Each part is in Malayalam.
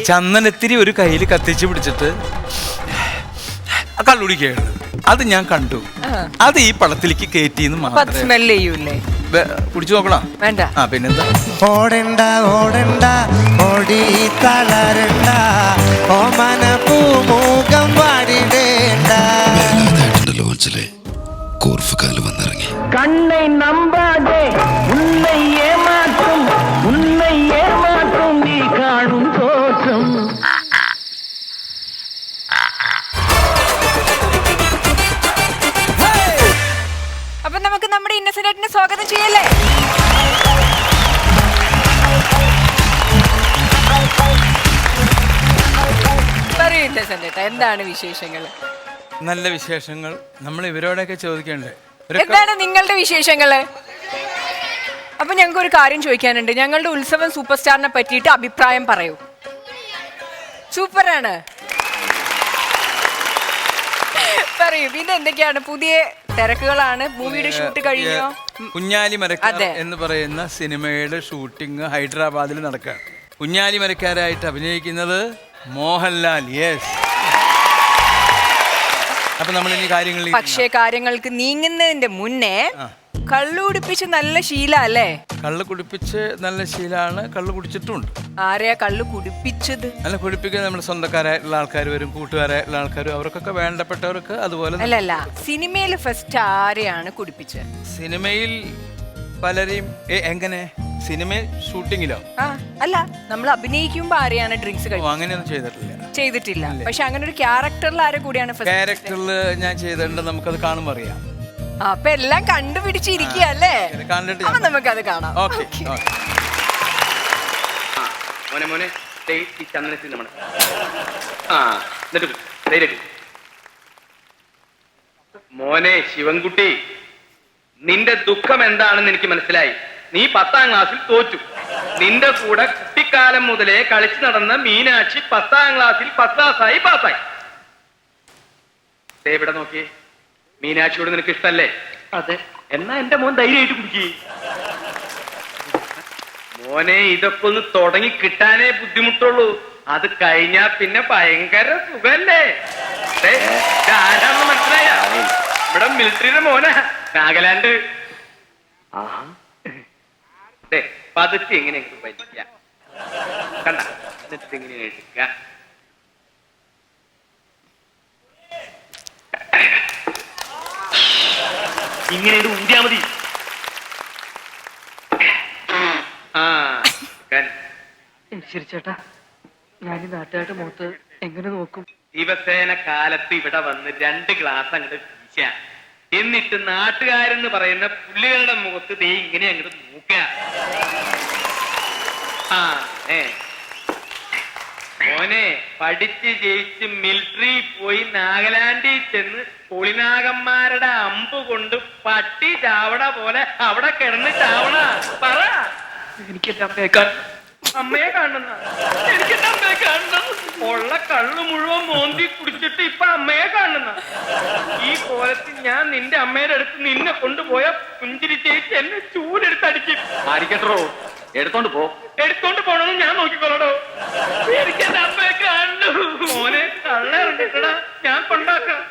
ചന്ദനത്തിരി ഒരു കയ്യിൽ കത്തിച്ച് പിടിച്ചിട്ട് കള്ളുടിക്കുകയാണ്. അത് ഞാൻ കണ്ടു. അത് ഈ പടത്തിലേക്ക് കയറ്റിന്ന് മാത്രമേ കുടിച്ചു നോക്കണം. വേണ്ട. ആ പിന്നെന്താ? ഓടണ്ട ഓടണ്ട ഓടി തളരണ്ട ഓമന പൂമുഖം പാടിടേണ്ട. ലോഞ്ചിലെ കോർഫുകാല് വന്നിറങ്ങി. കണ്ണை നമ്പാതെ ഉன்னை ஏமாற்றும் உன்னை ஏமாற்றும் நீ കാണും തോറ്റം. അപ്പൊ നമുക്ക് നമ്മുടെ ഇന്നസെന്റിനെ സ്വാഗതം ചെയ്യല്ലേ? പറയൂ ഇന്നസെന്റ്, എന്താണ് വിശേഷങ്ങൾ? നല്ല വിശേഷങ്ങൾ. നമ്മൾ ഇവരോടൊക്കെ ചോദിക്കണ്ടേ എന്താണ് നിങ്ങളുടെ വിശേഷങ്ങള്? അപ്പൊ ഞങ്ങൾക്ക് ഒരു കാര്യം ചോദിക്കാനുണ്ട്. ഞങ്ങളുടെ ഉത്സവം സൂപ്പർ സ്റ്റാറിനെ പറ്റിയിട്ട് അഭിപ്രായം പറയൂ. സൂപ്പറാണ്. പറയൂ. പിന്നെ എന്തൊക്കെയാണ് പുതിയ തിരക്കുകളാണ്? മൂവിയുടെ ഷൂട്ട് കഴിഞ്ഞോ? കുഞ്ഞാലി മരക്കാർ എന്ന് പറയുന്ന സിനിമയുടെ ഷൂട്ടിംഗ് ഹൈദരാബാദിൽ നടക്കുകയാണ്. കുഞ്ഞാലി മരക്കാരായിട്ട് അഭിനയിക്കുന്നത് മോഹൻലാൽ. യെസ്. അപ്പൊ നമ്മൾ ഇനി കാര്യങ്ങൾക്ക് നീങ്ങുന്നതിന്റെ മുന്നേ കള്ളു കുടിപ്പിച്ച് നല്ല ശീല അല്ലേ? കള്ളു കുടിപ്പിച്ച് നല്ല ശീലാണ്. കള്ളു കുടിച്ചിട്ടുണ്ട്. ആരെയാ കള്ളു കുടിപ്പിച്ചത്? അല്ല, കുടിപ്പിക്കാൻ നമ്മുടെ സ്വന്തക്കാരായിട്ടുള്ള ആൾക്കാർ വരും, കൂട്ടുകാരായിട്ടുള്ള ആൾക്കാരും, അവർക്കൊക്കെ വേണ്ടപ്പെട്ടവർക്ക്. അതുപോലെ അല്ലല്ല, സിനിമയിൽ ഫസ്റ്റ് ആരെയാണ് കുടിപ്പിച്ചത്? സിനിമയിൽ പലരെയും. എങ്ങനെ? സിനിമ ഷൂട്ടിങ്ങിലോ? അല്ല, നമ്മൾ അഭിനയിക്കുമ്പോ ആരെയാണ് ഡ്രിങ്ക്സ് കഴിച്ചത്? അങ്ങനെയൊന്നും ചെയ്തിട്ടില്ല. പക്ഷെ അങ്ങനെ ഒരു ക്യാരക്ടറിൽ ആരെ കൂടിയാണ്? ക്യാരക്ടറിൽ ഞാൻ ചെയ്തിട്ടുണ്ട്. നമുക്കത് കാണുമ്പോൾ അറിയാം. അപ്പൊ എല്ലാം കണ്ടുപിടിച്ചിരിക്കുക അല്ലേ? അപ്പൊ നമുക്കത് കാണാം. മോനെ ശിവൻകുട്ടി, നിന്റെ ദുഃഖം എന്താണെന്ന് എനിക്ക് മനസ്സിലായി. നീ 10ാം ക്ലാസ്സിൽ തോറ്റു. നിന്റെ കൂടെ കുട്ടിക്കാലം മുതലേ കളിച്ചു നടന്ന മീനാക്ഷി 10ാം ക്ലാസ്സിൽ ഫസ്റ്റ് ക്ലാസ്സായി പാസ്സായി. ഇവിടെ നോക്കിയേ, മീനാക്ഷിയോട് നിനക്ക് ഇഷ്ടല്ലേ? അതെ. എന്നാ എന്റെ മോൻ ധൈര്യമായിട്ട് കുടിക്കേ. മോനെ, ഇതൊക്കെ ഒന്ന് തുടങ്ങി കിട്ടാനേ ബുദ്ധിമുട്ടുള്ളൂ. അത് കഴിഞ്ഞാ പിന്നെ ഭയങ്കര സുഖല്ലേ? ആരാന്ന് മനസ്സിലായ? ഇവിടെ മിലിറ്ററിയുടെ മോനാ, നാഗാലാൻഡ്. പതുക്കെ എങ്ങനെയെങ്കിലും വലിക്ക. കണ്ട, എന്നിട്ട് ഇങ്ങനെ എടുക്ക. ഇങ്ങനെ ഊതിയാ മതി. ശരി ചേട്ടാ, ഞാൻ നാട്ടുകാരുടെ മുഖത്ത് എങ്ങനെ നോക്കും? ദിവസേന കാലത്ത് ഇവിടെ വന്ന് 2 ഗ്ലാസ് അങ്ങോട്ട് വീശ. എന്നിട്ട് നാട്ടുകാരെന്ന് പറയുന്ന പുള്ളികളുടെ മുഖത്ത് ദേ ഇങ്ങനെ അങ്ങോട്ട് നോക്ക. മോനെ, പഠിച്ച് ജയിച്ച് മിലിറ്ററി പോയി നാഗാലാൻഡിൽ ചെന്ന് പൊളിനാഗന്മാരുടെ അമ്പ് കൊണ്ട് പട്ടി ചാവണ പോലെ അവിടെ കിടന്ന് ചാവണ. പറ. എനിക്ക് എന്റെ അമ്മയെ കാണണം. അമ്മയെ കാണുന്ന? എനിക്ക് എന്റെ അമ്മയെ കാണണം. ഉള്ള കള്ളു മുഴുവൻ മോന്തി കുടിച്ചിട്ട് ഇപ്പൊ അമ്മയെ കാണുന്ന? ഈ കോലത്തിൽ ഞാൻ നിന്റെ അമ്മയുടെ അടുത്ത് നിന്നെ കൊണ്ടുപോയ പുഞ്ചിരി ചേച്ചി എന്നെ ചൂടെടുത്തടിക്കും. ആരിക്കട്ടോ, എടുത്തോണ്ട് പോ. എടുത്തോണ്ട് പോണെന്ന് ഞാൻ നോക്കിക്കോളടോ. എനിക്ക് എന്റെ അമ്മയെ കാണു. മോനെ, കള്ള ഇറങ്ങിട്ടടാ, ഞാൻ കൊണ്ടാക്കാം.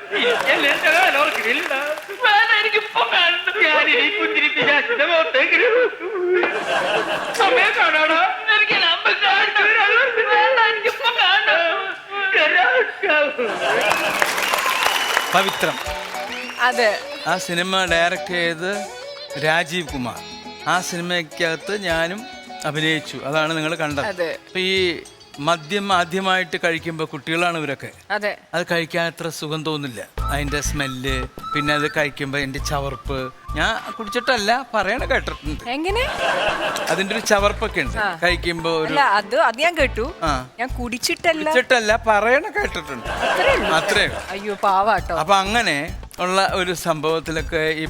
എനിക്കിപ്പോ കാണുന്നു. ഞാനിനി പുഞ്ചിരി പിശാചിന്റെ മുഖത്തേക്ക് അമ്മയെ കാണാടാ. എനിക്ക് എന്റെ അമ്മ കാണു. എനിക്കിപ്പോ കാണു. പവിത്രം. അതെ. ആ സിനിമ ഡയറക്റ്റ് ചെയ്ത് രാജീവ് കുമാർ. ആ സിനിമയ്ക്കകത്ത് ഞാനും അഭിനയിച്ചു. അതാണ് നിങ്ങൾ കണ്ടത്. അപ്പൊ ഈ മദ്യം ആദ്യമായിട്ട് കഴിക്കുമ്പോൾ കുട്ടികളാണ് ഇവരൊക്കെ. അത് കഴിക്കാൻ അത്ര സുഖം തോന്നില്ല. അതിന്റെ സ്മെല്ല്, പിന്നെ അത് കഴിക്കുമ്പോ എന്റെ ചവർപ്പ്. ഞാൻ കുടിച്ചിട്ടല്ല, പറയണ കേട്ടിട്ടുണ്ട്. എങ്ങനെ? അതിന്റെ ഒരു ചവർപ്പൊക്കെ ഉണ്ട് കഴിക്കുമ്പോ. അത് ഞാൻ കേട്ടു. ഞാൻ കുടിച്ചിട്ടല്ല, പറയണ കേട്ടിട്ടുണ്ട്. അത്രേ. അയ്യോ പാവാട്ടോ. അപ്പൊ അങ്ങനെ ഉള്ള ഒരു സംഭവത്തിലൊക്കെ ഈ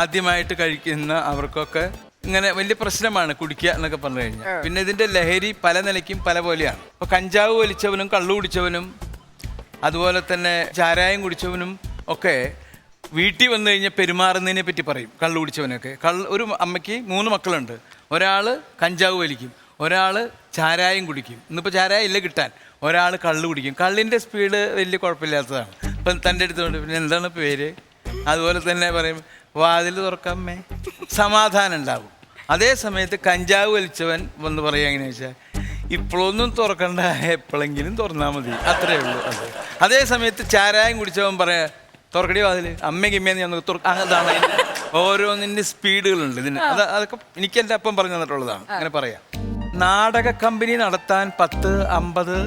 ആദ്യമായിട്ട് കഴിക്കുന്ന അവർക്കൊക്കെ ഇങ്ങനെ വലിയ പ്രശ്നമാണ് കുടിക്കുക എന്നൊക്കെ പറഞ്ഞു കഴിഞ്ഞാൽ. പിന്നെ ഇതിന്റെ ലഹരി പല നിലയ്ക്കും പല പോലെയാണ്. ഇപ്പൊ കഞ്ചാവ് വലിച്ചവനും കള്ളു കുടിച്ചവനും അതുപോലെ തന്നെ ചാരായം കുടിച്ചവനും ഒക്കെ വീട്ടിൽ വന്നു കഴിഞ്ഞാൽ പെരുമാറുന്നതിനെ പറ്റി പറയും. കള്ളു കുടിച്ചവനൊക്കെ. ഒരു അമ്മയ്ക്ക് 3 മക്കളുണ്ട്. ഒരാൾ കഞ്ചാവ് വലിക്കും, ഒരാൾ ചാരായം കുടിക്കും. ഇന്നിപ്പോൾ ചാരായം ഇല്ല കിട്ടാൻ. ഒരാൾ കള്ള് കുടിക്കും. കള്ളിൻ്റെ സ്പീഡ് വലിയ കുഴപ്പമില്ലാത്തതാണ്. ഇപ്പം തൻ്റെ അടുത്തുകൊണ്ട് പിന്നെ എന്താണ് പേര്, അതുപോലെ തന്നെ പറയും വാതിൽ തുറക്കാമേ, സമാധാനം ഉണ്ടാവും. അതേ സമയത്ത് കഞ്ചാവ് വലിച്ചവൻ വന്ന് പറയുക എങ്ങനെയാ വെച്ചാൽ ഇപ്പോഴൊന്നും തുറക്കണ്ട, എപ്പോഴെങ്കിലും തുറന്നാൽ മതി, അത്രയേ ഉള്ളൂ. അതേ സമയത്ത് ചാരായം കുടിച്ചവൻ പറയാ തുറക്കടി വാതിൽ, അമ്മയ്ക്കിമ്മേന്ന് ഞാൻ അതാണ്. ഓരോന്നിൻ്റെ സ്പീഡുകളുണ്ട് ഇതിന്. അതൊക്കെ എനിക്ക് എൻ്റെ അപ്പം പറഞ്ഞു തന്നിട്ടുള്ളതാണ്. അങ്ങനെ പറയാം. നാടക കമ്പനി നടത്താൻ 10, 50,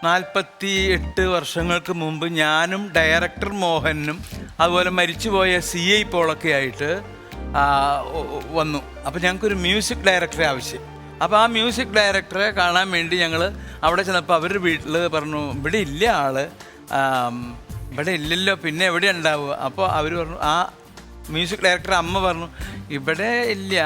48 വർഷങ്ങൾക്ക് മുമ്പ് ഞാനും ഡയറക്ടർ മോഹനും അതുപോലെ മരിച്ചുപോയ CI പോളൊക്കെ ആയിട്ട് വന്നു. അപ്പോൾ ഞങ്ങൾക്കൊരു മ്യൂസിക് ഡയറക്ടറെ ആവശ്യം. അപ്പോൾ ആ മ്യൂസിക് ഡയറക്ടറെ കാണാൻ വേണ്ടി ഞങ്ങൾ അവിടെ ചെന്നപ്പോൾ അവരുടെ വീട്ടിൽ പറഞ്ഞു ഇവിടെ ഇല്ല ആള്, ഇവിടെ ഇല്ലല്ലോ, പിന്നെ എവിടെ ഉണ്ടാവുക? അപ്പോൾ അവർ പറഞ്ഞു, ആ മ്യൂസിക് ഡയറക്ടർ അമ്മ പറഞ്ഞു ഇവിടെ ഇല്ല,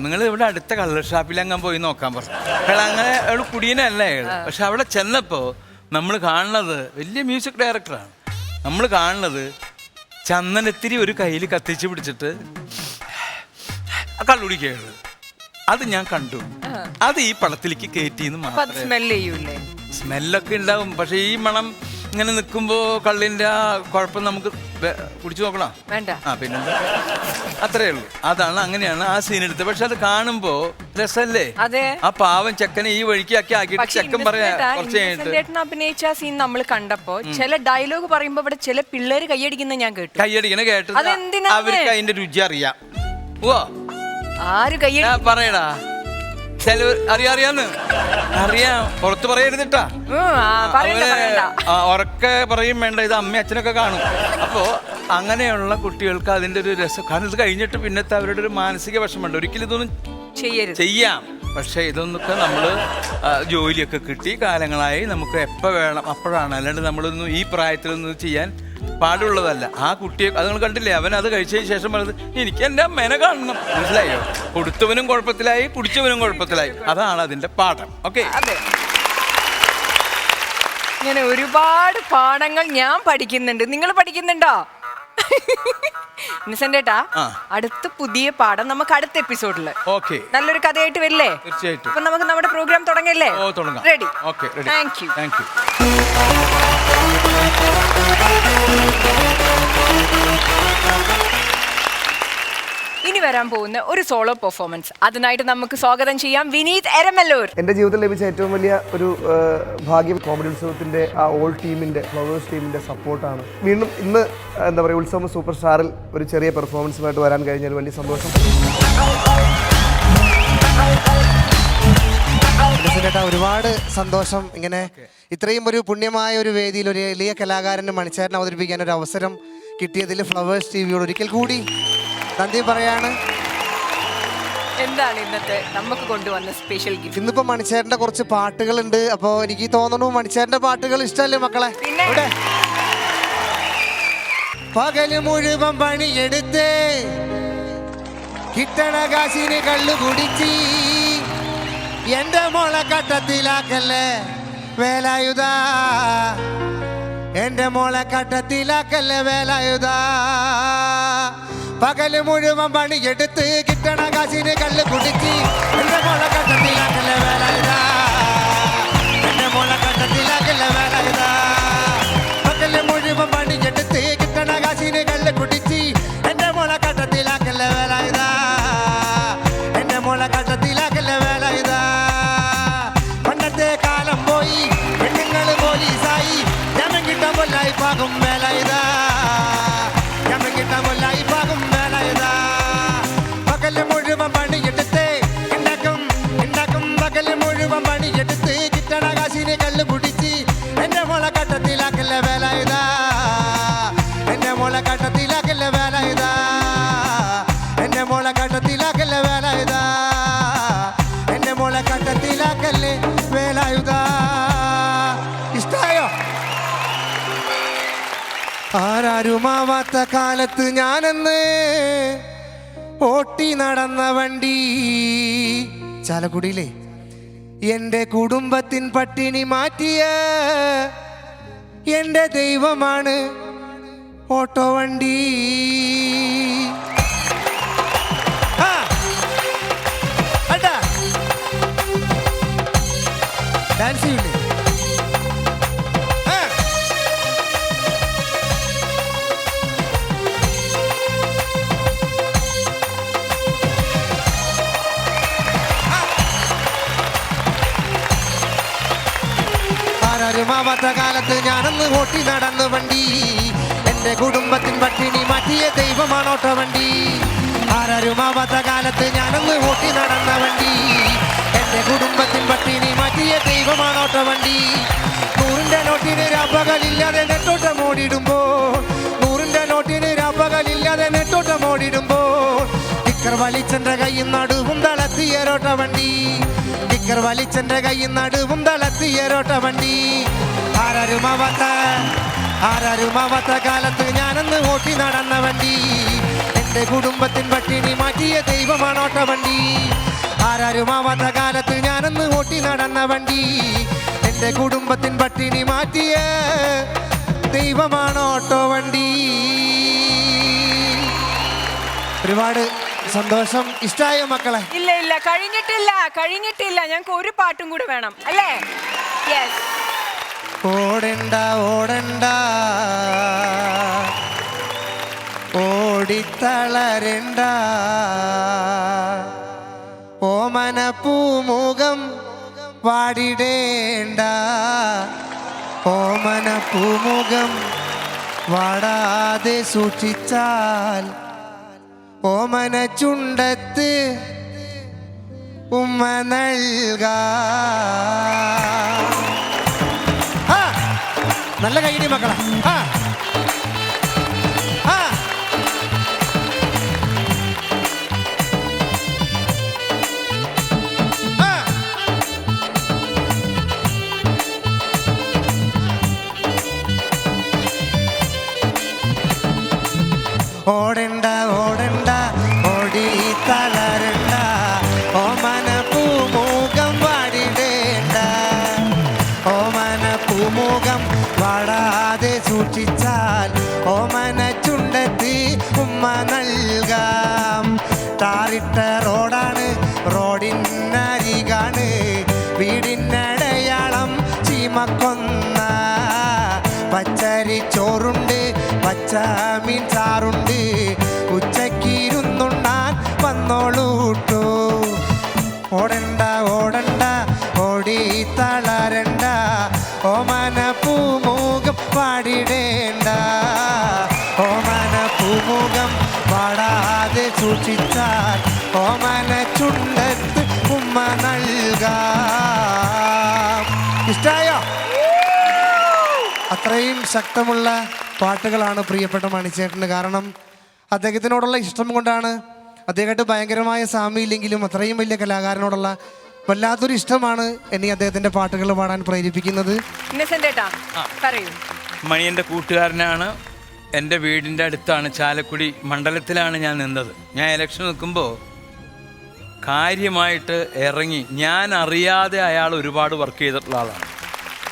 നിങ്ങൾ ഇവിടെ അടുത്ത കള്ള് ഷാപ്പിലങ്ങാൻ പോയി നോക്കാൻ പറഞ്ഞു. അയാൾ അങ്ങനെ അയാൾ കുടിയനല്ല അയാൾ. പക്ഷെ അവിടെ ചെന്നപ്പോൾ നമ്മൾ കാണുന്നത് വലിയ മ്യൂസിക് ഡയറക്ടറാണ്. നമ്മൾ കാണുന്നത് ചന്ദനത്തിരി ഒരു കയ്യിൽ കത്തിച്ച് പിടിച്ചിട്ട് കള്ളുടിക്കുകയാണ്. അത് ഞാൻ കണ്ടു. അത് ഈ പടത്തിലേക്ക് കയറ്റിന്ന് മാത്രമേ. സ്മെല്ലൊക്കെ ഉണ്ടാവും, പക്ഷെ ഈ മണം ഇങ്ങനെ നിൽക്കുമ്പോൾ കള്ളിൻ്റെ ആ കുഴപ്പം നമുക്ക് കുടിച്ചു നോക്കണം. വേണ്ട. പിന്നെന്താ, അത്രേ ഉള്ളൂ. അതാണ്, അങ്ങനെയാണ് ആ സീൻ എടുത്തത്. പക്ഷെ അത് കാണുമ്പോ രസല്ലേ? ആ പാവം ചെക്കനെ ഈ വഴിക്ക് ആക്കിയിട്ട് ചെക്കൻ പറയാ കുറച്ച് കഴിഞ്ഞിട്ട് അഭിനയിച്ച സീൻ നമ്മൾ കണ്ടപ്പോ ചില ഡയലോഗ് പറയുമ്പോ ഇവിടെ ചില പിള്ളേര് കൈയടിക്കുന്ന ഞാൻ കേട്ടു. കൈയടിക്കണ കേട്ടത് അവർക്ക് അതിന്റെ രുചി അറിയാം. ഓ ആര് കൈയടി പറയടാ, അറിയാന്ന് അറിയാം, പുറത്ത് പറയരുതിട്ടാ. ഉറക്കെ പറയും വേണ്ട, ഇത് അമ്മയും അച്ഛനൊക്കെ കാണും. അപ്പോൾ അങ്ങനെയുള്ള കുട്ടികൾക്ക് അതിൻ്റെ ഒരു രസം, കാരണം ഇത് കഴിഞ്ഞിട്ട് പിന്നത്തെ അവരുടെ ഒരു മാനസിക വിഷമമുണ്ട്. ഒരിക്കലും ഇതൊന്നും ചെയ്യാം, പക്ഷെ ഇതൊന്നൊക്കെ നമ്മൾ ജോലിയൊക്കെ കിട്ടി കാലങ്ങളായി നമുക്ക് എപ്പോൾ വേണം അപ്പോഴാണ്. അല്ലാണ്ട് നമ്മളൊന്നും ഈ പ്രായത്തിലൊന്നും ചെയ്യാൻ പാടുള്ളതല്ല. ആ കുട്ടിയെ അത് നിങ്ങൾ കണ്ടില്ലേ, അവൻ അത് കഴിച്ചതിന് ശേഷം പറഞ്ഞത് എനിക്ക് എൻ്റെ അമ്മേനെ കാണണം. മനസ്സിലായോ? കൊടുത്തവനും കുഴപ്പത്തിലായി, കുടിച്ചവനും കുഴപ്പത്തിലായി. അതാണ് അതിന്റെ പാഠം. ഓക്കെ, ഇങ്ങനെ ഒരുപാട് പാഠങ്ങൾ ഞാൻ പഠിക്കുന്നുണ്ട്. നിങ്ങൾ പഠിക്കുന്നുണ്ടോ? നിസന്റേട്ടാ, അടുത്ത പുതിയ പാഠം നമുക്ക് അടുത്ത എപ്പിസോഡില് നല്ലൊരു കഥയായിട്ട് വരില്ലേ? തീർച്ചയായിട്ടും. അപ്പൊ നമുക്ക് നമ്മുടെ പ്രോഗ്രാം തുടങ്ങല്ലേ? റെഡി? Thank you. ഇനി വരാൻ പോകുന്ന ഒരു സോളോ പെർഫോമൻസ്, അതിനായിട്ട് നമുക്ക് സ്വാഗതം ചെയ്യാം വിനീത് എരമല്ലൂർ. എൻ്റെ ജീവിതത്തിൽ ലഭിച്ച ഏറ്റവും വലിയ ഒരു ഭാഗ്യം കോമഡി ഉത്സവത്തിൻ്റെ ആ ഓൾ ടീമിൻ്റെ, ഫ്ലവേഴ്സ് ടീമിൻ്റെ സപ്പോർട്ടാണ്. വീണ്ടും ഇന്ന് എന്താ പറയുക, ഉത്സവം സൂപ്പർ സ്റ്റാറിൽ ഒരു ചെറിയ പെർഫോമൻസുമായിട്ട് വരാൻ കഴിഞ്ഞാൽ വലിയ സന്തോഷം. ചേട്ടാ, ഒരുപാട് സന്തോഷം. ഇങ്ങനെ ഇത്രയും ഒരു പുണ്യമായ ഒരു വേദിയിൽ ഒരു എളിയ കലാകാരന് മണിച്ചേട്ടൻ അവതരിപ്പിക്കാൻ ഒരു അവസരം കിട്ടിയതിൽ ഫ്ലവേഴ്സ് ടിവിയോട് ഒരിക്കൽ കൂടി നന്ദി പറയാണ്. എന്താണ് ഇന്നത്തെ നമുക്ക് കൊണ്ടുവന്ന സ്പെഷ്യൽ ഗിഫ്റ്റ്? ഇന്നിപ്പോ മണിച്ചേട്ടന്റെ കുറച്ച് പാട്ടുകളുണ്ട്. അപ്പോൾ എനിക്ക് തോന്നുന്നു മണിച്ചേട്ടന്റെ പാട്ടുകൾ ഇഷ്ടമല്ലേ മക്കളെ? പകല് മുഴുവൻ പണിയെടുത്ത് കിട്ടണ കാശിന് കള്ളു കുടിച്ച് എന്റെ മോളെ കട്ടത്തിലാക്കല്ലേ വേലായുധ, എന്റെ മോളെ കട്ടത്തിലാക്കല്ലേ വേലായുധ. പകല് മുഴുവൻ പണിയെടുത്ത് കിട്ടണ കാശിന് കള്ളു കുടിച്ച് എന്റെ മോളെ കട്ടത്തിലാക്കല്ലേ വേലായുധ, എന്റെ മോളെ കട്ടത്തിലാക്കല്ലേ വേലായുധ. പകല് മുഴുവൻ പണിയെടുത്ത് കിട്ടണ കാശിന് കള്ളു കുടിച്ച് എന്റെ മോളെ കട്ടത്തിലാക്കല്ലേ വേലായുധ, എന്റെ മോളെ കട്ടത്തിലാക്കല്ലേ വേലായുധ. പണ്ടത്തെ കാലം പോയി, പെണ്ണുങ്ങള് പോലീസായി, ജമം കിട്ടാൻ കൊല്ലായി പാകും വേലായുധ, ജമം കിട്ടാൻ കൊല്ലായി പാകും വേലായുധ. പകല് മുഴുവൻ പണിയെടുത്ത് ഉണ്ടാക്കും ഉണ്ടാക്കും, പകല് മുഴുവൻ പണിയെടുത്ത് കിട്ടണ കാശിന് കള്ളു കുടിച്ച് എന്റെ മോളെ കട്ടത്തിലാക്കല്ലേ വേലായുധ, എന്റെ മോളെ കട്ടത്തിലാക്കല്ലേ വേലായുധ, എന്റെ മോളെ കട്ടത്തിലാക്കല്ലേ വേലായുധ, എന്റെ മോളെ കട്ടത്തിലാക്കല്ലേ വേലായുധ. ഇഷ്ടായോ? ആരാരുമാവാത്ത കാലത്ത് ഞാനെന്ന് ഓട്ടി നടന്ന വണ്ടി ചാലക്കുടിയിലെ എൻ്റെ കുടുംബത്തിൻ പട്ടിണി മാറ്റിയ എൻ്റെ ദൈവമാണ് ഓട്ടോ വണ്ടി. ഡാൻസ് ചെയ്യില്ലേ? ആരാരുമാവാത്ത കാലത്ത് ഞാനന്ന് ഓട്ടി നടന്നു വണ്ടി, എന്റെ കുടുംബത്തിൻ പട്ടിണി മാറ്റിയ ദൈവമാണോട്ട വണ്ടി. ആരാരുമാവാത്ത കാലത്ത് ഞാനന്ന് ഓട്ടി നടന്ന വണ്ടി, എന്റെ കുടുംബത്തിൻ പട്ടിണി മാറ്റിയ ദൈവമാണോട്ട വണ്ടി. 100-ന്റെ നോട്ടിന് രാപ്പകലില്ലാതെ നെട്ടോട്ടം ഓടിടുമ്പോൾ, 100-ന്റെ നോട്ടിന് രാപ്പകലില്ലാതെ നെട്ടോട്ടം ഓടിടുമ്പോൾ, ടിക്കർ വലിച്ചെന്റെ കയ്യിൽ നടുവും തളത്തിയരോട്ട വണ്ടി, ടിക്കർ വലിച്ചെന്റെ കയ്യിൽ നടുവും തളത്തിയരോട്ട വണ്ടി. ആരാരുമാവാത്ത കാലത്ത് ഞാനന്ന് ഓട്ടി നടന്ന വണ്ടി, എന്റെ കുടുംബത്തിൻ പട്ടിണി മാറ്റിയ ദൈവമാണോട്ട വണ്ടി. ആരാരുമാവാത്ത കാലത്ത് ഞാനന്ന് ഓട്ടി നടന്ന വണ്ടി, എന്റെ കുടുംബത്തിൻ പട്ടിണി മാറ്റിയ ദൈവമാണോട്ടോ വണ്ടി. ഒരുപാട് സന്തോഷം. ഇഷ്ടായോ മക്കളെ? ഇല്ല ഇല്ല, കഴിഞ്ഞിട്ടില്ല. ഞങ്ങൾക്ക് ഒരു പാട്ടും കൂടെ വേണം അല്ലേ? യെസ്. ഓടണ്ട ഓടണ്ട ഓടിത്തളരണ്ട, ഓമന പൂമുഖം വാടിടേണ്ട, ഓമന പൂമുഖം വാടാതെ സൂക്ഷിച്ചാൽ, ഓമന ചുണ്ടത്ത് ഉമ്മ നൽകാം. നല്ല കൈയ്യടി മക്കളെ. ഓടണ്ട ഓടണ്ട ഓടി തളരണ്ട, ഓമന പൂമുഖം വാടിടേണ്ട, ഓമന പൂമുഖം വാടാതെ സൂക്ഷിച്ചാൽ, ഓമന ചുണ്ടത്ത് ഉമ്മ നൽകാം. താറിട്ട റോഡാണ്, റോഡിനരികാണ് വീടിനടയാളം ചീമക്കൊന്ന, പച്ചരി ചോറുണ്ട് പച്ചമീൻ ചാറുണ്ട്, ഉച്ചക്കിരുന്നുണ്ണാൻ വന്നോളൂട്ടോ. ഓടണ്ട ഓടണ്ട ഓടി തളരണ്ട, ഓമന പൂമുഖം പാടിടേണ്ട, ഓമന പൂമുഖം പാടാതെ സൂക്ഷിച്ചാൽ, ഓമന ചുണ്ടത്ത് ഉമ്മ നൽകാം. ഇഷ്ടായോ? അത്രയും ശക്തമുള്ള പാട്ടുകളാണ് പ്രിയപ്പെട്ട മണിച്ചേട്ടന്. കാരണം അദ്ദേഹത്തിനോടുള്ള ഇഷ്ടം കൊണ്ടാണ്. അദ്ദേഹത്തെ ഭയങ്കരമായ സാമ്യമില്ലെങ്കിലും അത്രയും വലിയ കലാകാരനോടുള്ള വല്ലാത്തൊരു ഇഷ്ടമാണ് എന്നെ അദ്ദേഹത്തിൻ്റെ പാട്ടുകൾ പാടാൻ പ്രേരിപ്പിക്കുന്നത്. മണി എൻ്റെ കൂട്ടുകാരനാണ്. എൻ്റെ വീടിൻ്റെ അടുത്താണ്, ചാലക്കുടി മണ്ഡലത്തിലാണ് ഞാൻ നിന്നത്. ഞാൻ ഇലക്ഷൻ നിൽക്കുമ്പോൾ കാര്യമായിട്ട് ഇറങ്ങി, ഞാൻ അറിയാതെ അയാൾ ഒരുപാട് വർക്ക് ചെയ്തിട്ടുള്ള ആളാണ്.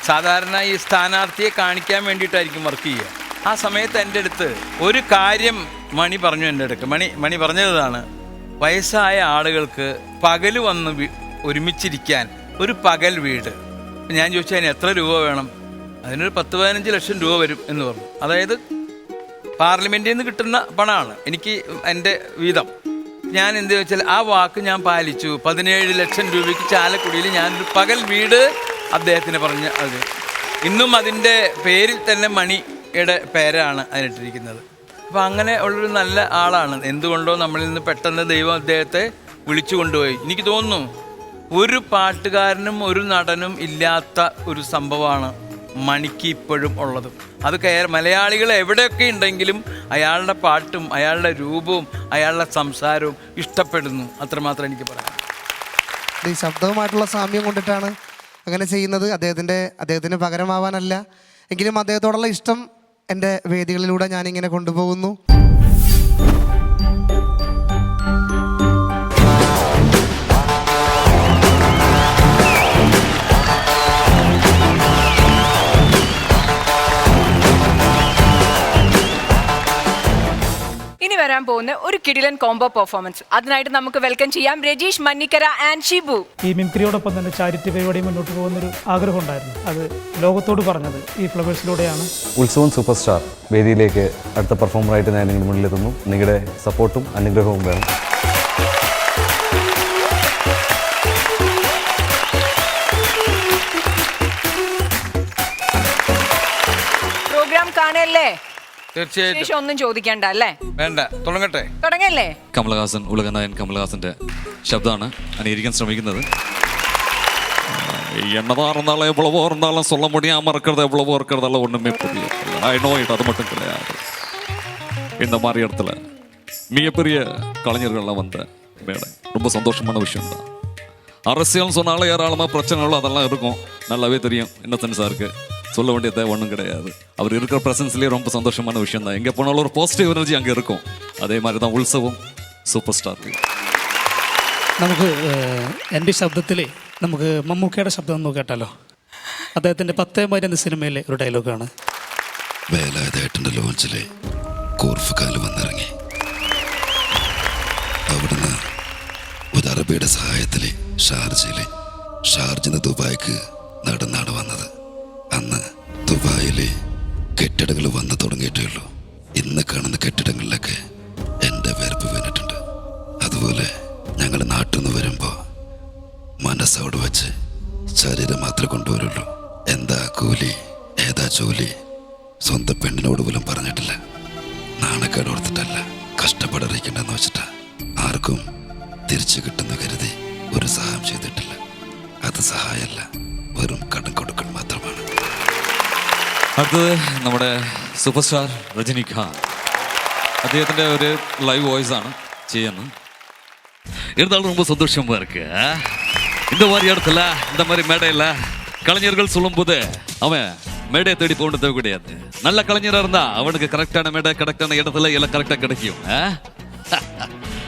സാധാരണ ഈ സ്ഥാനാർത്ഥിയെ കാണിക്കാൻ വേണ്ടിയിട്ടായിരിക്കും വർക്ക് ചെയ്യുക. ആ സമയത്ത് എൻ്റെ അടുത്ത് ഒരു കാര്യം മണി പറഞ്ഞു. എൻ്റെ അടുത്ത് മണി പറഞ്ഞതാണ്, വയസ്സായ ആളുകൾക്ക് പകൽ വന്ന് ഒരുമിച്ചിരിക്കാൻ ഒരു പകൽ വീട്. ഞാൻ ചോദിച്ചു അതിന് എത്ര രൂപ വേണം? അതിനൊരു 10-15 ലക്ഷം രൂപ വരും എന്ന് പറഞ്ഞു. അതായത് പാർലമെൻറ്റിൽ നിന്ന് കിട്ടുന്ന പണമാണ് എനിക്ക് എൻ്റെ വീതം. ഞാൻ എന്ത് വെച്ചാൽ ആ വാക്ക് ഞാൻ പാലിച്ചു. 17 ലക്ഷം രൂപയ്ക്ക് ചാലക്കുടിയിൽ ഞാനൊരു പകൽ വീട് അദ്ദേഹത്തിന് പറഞ്ഞ്, അത് ഇന്നും അതിൻ്റെ പേരിൽ തന്നെ മണിയുടെ പേരാണ് അതിനിട്ടിരിക്കുന്നത്. അപ്പോൾ അങ്ങനെ ഉള്ളൊരു നല്ല ആളാണ്. എന്തുകൊണ്ടോ നമ്മളിൽ നിന്ന് പെട്ടെന്ന് ദൈവം അദ്ദേഹത്തെ വിളിച്ചു കൊണ്ടുപോയി. എനിക്ക് തോന്നുന്നു ഒരു പാട്ടുകാരനും ഒരു നടനും ഇല്ലാത്ത ഒരു സംഭവമാണ് മണിക്ക് ഇപ്പോഴും ഉള്ളത്. അത് മലയാളികൾ എവിടെയൊക്കെ ഉണ്ടെങ്കിലും അയാളുടെ പാട്ടും അയാളുടെ രൂപവും അയാളുടെ സംസാരവും ഇഷ്ടപ്പെടുന്നു. അത്രമാത്രം എനിക്ക് പറയാം. ഈ ശബ്ദവുമായിട്ടുള്ള സാമ്യം കൊണ്ടിട്ടാണ് അങ്ങനെ ചെയ്യുന്നത്. അദ്ദേഹത്തിന് പകരമാവാനല്ല. എങ്കിലും അദ്ദേഹത്തോടുള്ള ഇഷ്ടം എൻ്റെ വേദികളിലൂടെ ഞാനിങ്ങനെ കൊണ്ടുപോകുന്നു. വരാൻ പോകുന്ന ഒരു കിടിലൻ കോംബോ പെർഫോമൻസ്. അതിനായിട്ട് നമുക്ക് വെൽക്കം ചെയ്യാം രജീഷ് മന്നിക്കര ആൻഡ് ഷിബു. ഈ മിമിക്രിയോടൊപ്പം തന്നെ ചാരിറ്റി പരിപാടി മുന്നോട്ട് പോകുന്നൊരു ആഗ്രഹം ഉണ്ടായിരുന്നു. അത് ലോകത്തോട് പറഞ്ഞത് ഈ ഫ്ലവേഴ്സിലൂടെയാണ്. ഉത്സവം സൂപ്പർ സ്റ്റാർ വേദിയിലേക്ക് അടുത്ത പെർഫോമറായിട്ട് ഞാൻ നിങ്ങളുടെ മുന്നിലെത്തുന്നു. നിങ്ങളുടെ സപ്പോർട്ടും അനുഗ്രഹവും വേണം. പ്രോഗ്രാം കാണല്ലേ? തീർച്ചയായിട്ടും ഒന്നും ചോദിക്കണ്ട അല്ലേ? വേണ്ട, തുടങ്ങട്ടെ. തുടങ്ങല്ലേ? കമലഹാസൻ, ഉലകനായൻ കമലഹാസന്റെ ശബ്ദമാണ് അണിയിരിക്കാൻ ശ്രമിക്കുന്നത്. என்னதான் எவ்வளவோ இருந்தாலும் சொல்ல முடியாம இருக்கிறது எவ்வளவோ இருக்கிறதெல்லாம் ஒண்ணுமே புரியல. ஐ நோ இட், அது மட்டும் கிடையாது. இந்த மாதிரி இடத்துல மிகப்பெரிய கலைஞர்கள்லாம் வந்த மேடை ரொம்ப சந்தோஷமான விஷயம் தான். அரசியல்னு சொன்னாலும் ஏராளமாக பிரச்சனைகளும் அதெல்லாம் இருக்கும், நல்லாவே தெரியும். இன்னசென்ஸாக இருக்கு, சொல்ல வேண்டிய தேவை ஒன்றும் கிடையாது. அவர் இருக்கிற ப்ரெசன்ஸ்லேயே ரொம்ப சந்தோஷமான விஷயம் தான். எங்கே போனாலும் ஒரு பாசிட்டிவ் எனர்ஜி அங்கே இருக்கும். അതേ மாதிரி தான் ഉത്സവം സൂപ്പർ സ്റ്റാർ. നമുക്ക് എൻ്റെ ശബ്ദത്തിൽ നമുക്ക് മമ്മൂക്കയുടെ ശബ്ദം ഒന്ന് കേട്ടാലോ? അദ്ദേഹത്തിൻ്റെ 10 എന്ന സിനിമയിലെ ഒരു ഡയലോഗാണ്. വേലായുധേട്ടൻ്റെ ലോഞ്ചിലെ കോർഫുകാല് വന്നിറങ്ങി. അവിടുന്ന് ഒരു അറബിയുടെ സഹായത്തിൽ ഷാർജിന്ന് ദുബായിക്ക് നടന്നാണ് വന്നത്. അന്ന് ദുബായിലെ കെട്ടിടങ്ങൾ വന്നു തുടങ്ങിയിട്ടേ ഉള്ളൂ. ഇന്ന് കാണുന്ന കെട്ടിടങ്ങളിലൊക്കെ എൻ്റെ വേർപ്പ് വീണിട്ടുണ്ട്. അതുപോലെ ഞങ്ങൾ നാട്ടിൽ നിന്ന് വരുമ്പോൾ മനസ്സോട് വെച്ച് ശരീരം മാത്രമേ കൊണ്ടുവരുള്ളൂ. എന്താ കൂലി, ഏതാ ജോലി, സ്വന്തം പെണ്ണിനോട് പോലും പറഞ്ഞിട്ടില്ല. നാണക്കേട് ഓർത്തിട്ടല്ല, കഷ്ടപ്പെടറിയിക്കണ്ടെന്ന് വെച്ചിട്ടാ. ആർക്കും തിരിച്ചു കിട്ടുന്ന കരുതി ഒരു സഹായം ചെയ്തിട്ടില്ല. അത് സഹായമല്ല, വെറും കടം കൊടുക്കൽ മാത്രമാണ്. അടുത്തത് നമ്മുടെ സൂപ്പർ സ്റ്റാർ രജനികാന്ത്. അദ്ദേഹത്തിൻ്റെ ഒരു ലൈവ് വോയിസ് ആണ് ചെയ്യുന്നത്. இருந்தாலும் ரொம்ப சந்தோஷமா இருக்கு. இந்த மாதிரி இடத்துல இந்த மாதிரி மேடையில் கலைஞர்கள் சொல்லும்போது அவன் மேடையை தேடி போகணும் தேவை கிடையாது. நல்ல கலைஞராக இருந்தா அவனுக்கு கரெக்டான மேடை, கரெக்டான இடத்துல எல்லாம் கரெக்டாக கிடைக்கும்.